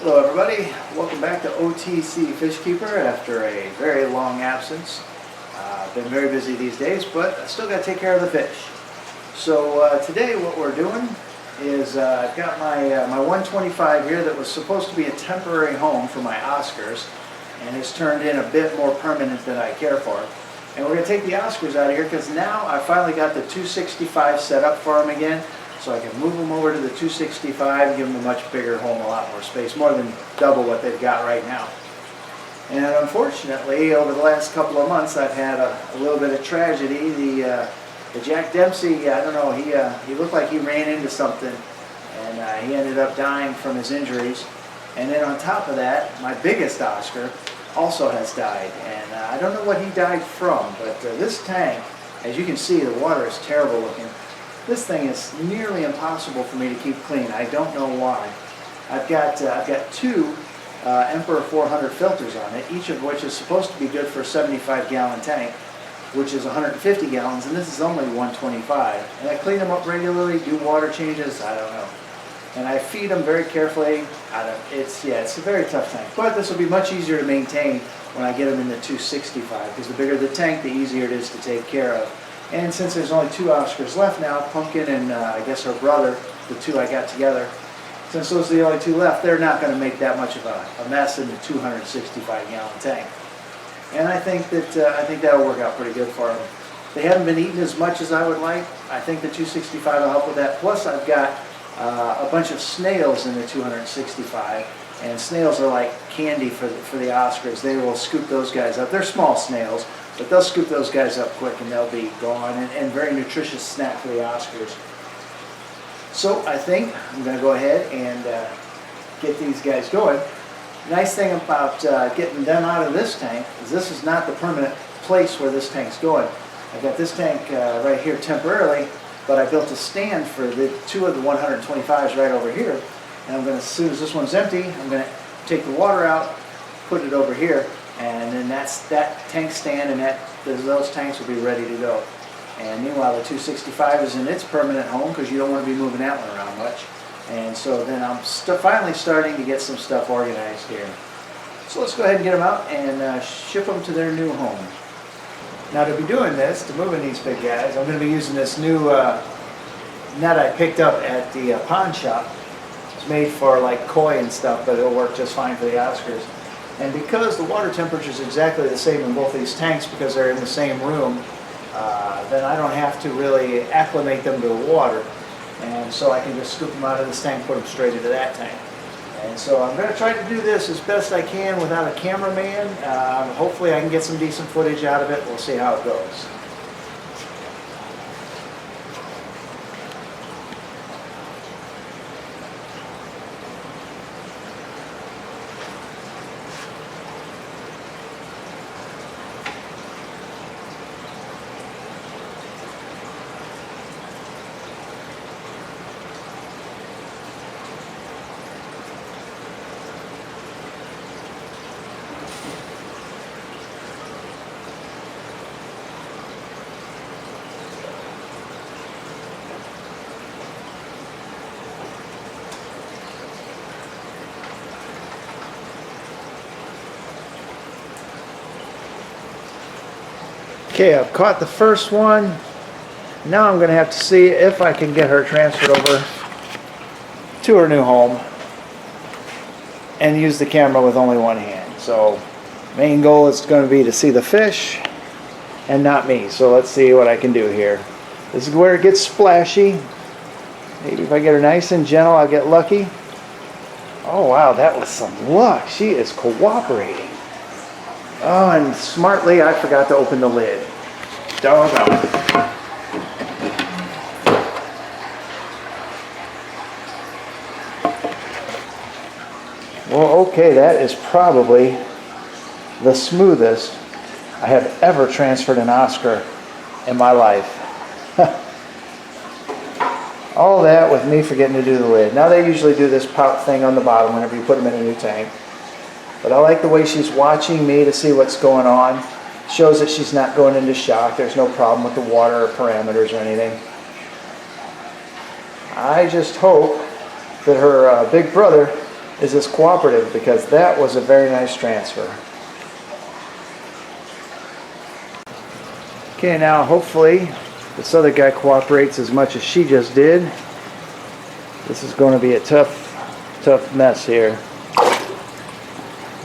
Hello everybody, welcome back to OTC Fish Keeper after a very long absence. I've been very busy these days, but I still got to take care of the fish. So today what we're doing is I've got my 125 here that was supposed to be a temporary home for my Oscars, and it's turned in a bit more permanent than I care for. And we're going to take the Oscars out of here because now I finally got the 265 set up for them again. So I can move them over to the 265 and give them a much bigger home, a lot more space, more than double what they've got right now. And unfortunately, over the last couple of months, I've had a little bit of tragedy. The Jack Dempsey, I don't know, he looked like he ran into something, and he ended up dying from his injuries. And then on top of that, my biggest Oscar also has died, and I don't know what he died from, but this tank, as you can see, the water is terrible looking. This thing is nearly impossible for me to keep clean. I don't know why. I've got two Emperor 400 filters on it, each of which is supposed to be good for a 75-gallon tank, which is 150 gallons, and this is only 125. And I clean them up regularly, do water changes, I don't know. And I feed them very carefully. It's a very tough tank. But this will be much easier to maintain when I get them in the 265, because the bigger the tank, the easier it is to take care of. And since there's only two Oscars left now, Pumpkin and I guess her brother, the two I got together, since those are the only two left, they're not going to make that much of a mess in the 265-gallon tank. And I think that'll work out pretty good for them. They haven't been eating as much as I would like. I think the 265 will help with that. Plus, I've got a bunch of snails in the 265, and snails are like candy for the Oscars. They will scoop those guys up. They're small snails, but they'll scoop those guys up quick and they'll be gone, and very nutritious snack for the Oscars. So I think I'm going to go ahead and get these guys going. Nice thing about getting them out of this tank is this is not the permanent place where this tank's going. I got this tank right here temporarily, but I built a stand for the two of the 125s right over here. And I'm going to, as soon as this one's empty, I'm going to take the water out, put it over here, and then that tank stand and those tanks will be ready to go. And meanwhile, the 265 is in its permanent home because you don't want to be moving that one around much. And so then I'm finally starting to get some stuff organized here. So let's go ahead and get them out and ship them to their new home. Now to be doing this, to moving these big guys, I'm going to be using this new net I picked up at the pawn shop. It's made for like koi and stuff, but it'll work just fine for the Oscars. And because the water temperature is exactly the same in both these tanks because they're in the same room, then I don't have to really acclimate them to the water. And so I can just scoop them out of this tank, put them straight into that tank. And so I'm going to try to do this as best I can without a cameraman. Hopefully I can get some decent footage out of it. We'll see how it goes. Okay, I've caught the first one. Now I'm going to have to see if I can get her transferred over to her new home and use the camera with only one hand. So main goal is going to be to see the fish and not me. So let's see what I can do here. This is where it gets splashy. Maybe if I get her nice and gentle, I'll get lucky. Oh wow, that was some luck. She is cooperating. Oh, and smartly, I forgot to open the lid. Doggone. Well, okay, that is probably the smoothest I have ever transferred an Oscar in my life. All that with me forgetting to do the lid. Now they usually do this pop thing on the bottom whenever you put them in a new tank. But I like the way she's watching me to see what's going on. Shows that she's not going into shock. There's no problem with the water or parameters or anything. I just hope that her big brother is as cooperative, because that was a very nice transfer. Okay, now hopefully this other guy cooperates as much as she just did. This is going to be a tough mess here.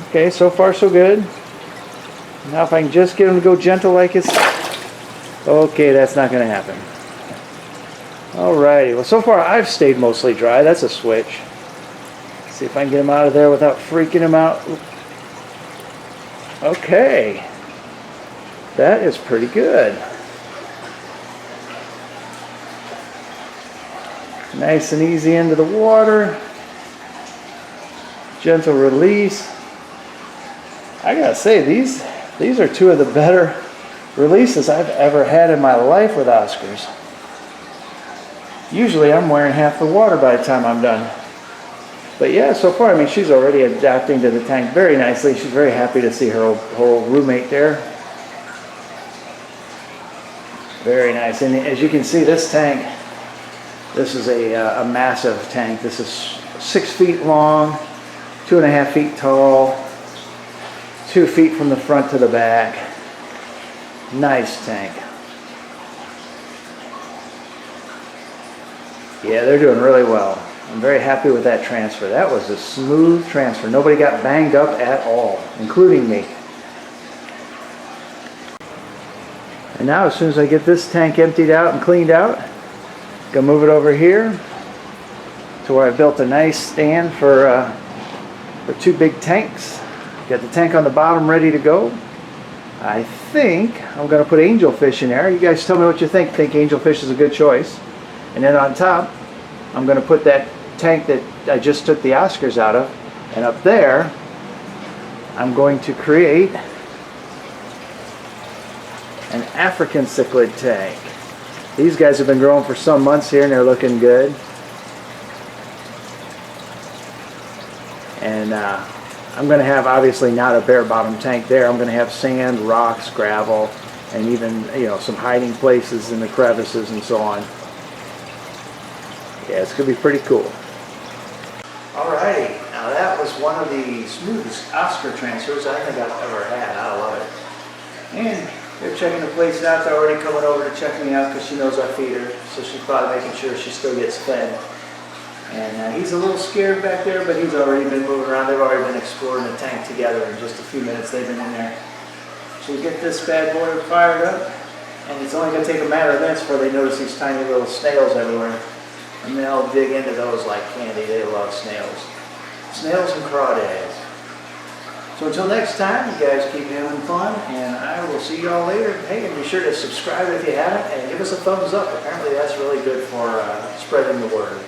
Okay, so far so good. Now if I can just get him to go gentle like it's... Okay, that's not going to happen. Alrighty, well so far I've stayed mostly dry. That's a switch. Let's see if I can get him out of there without freaking him out. Okay. That is pretty good. Nice and easy into the water. Gentle release. I gotta say, these are two of the better releases I've ever had in my life with Oscars. Usually I'm wearing half the water by the time I'm done. But yeah, so far, I mean, she's already adapting to the tank very nicely. She's very happy to see her old roommate there. Very nice. And as you can see, this tank, this is a massive tank. This is 6 feet long, 2.5 feet tall, 2 feet from the front to the back. Nice tank. Yeah, they're doing really well. I'm very happy with that transfer. That was a smooth transfer. Nobody got banged up at all, including me. And now as soon as I get this tank emptied out and cleaned out, I'm going to move it over here to where I built a nice stand for 2 big tanks. Got the tank on the bottom ready to go. I think I'm going to put angelfish in there. You guys tell me what you think. I think angelfish is a good choice. And then on top, I'm going to put that tank that I just took the Oscars out of. And up there, I'm going to create an African cichlid tank. These guys have been growing for some months here and they're looking good. And I'm going to have, obviously not a bare bottom tank there. I'm going to have sand, rocks, gravel, and even, you know, some hiding places in the crevices and so on. Yeah, it's going to be pretty cool. Alrighty, now that was one of the smoothest Oscar transfers I think I've ever had. I love it. And they're checking the place out. They're already coming over to check me out because she knows I feed her. So she's probably making sure she still gets fed. And he's a little scared back there, but he's already been moving around. They've already been exploring the tank together in just a few minutes they've been in there. So we get this bad boy fired up. And it's only going to take a matter of minutes before they notice these tiny little snails everywhere. And they'll dig into those like candy. They love snails. Snails and crawdads. So until next time, you guys keep having fun, and I will see y'all later. Hey, and be sure to subscribe if you haven't, and give us a thumbs up. Apparently that's really good for spreading the word.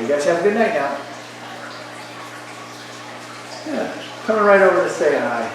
You guys have a good night now. Yeah, coming right over to say hi.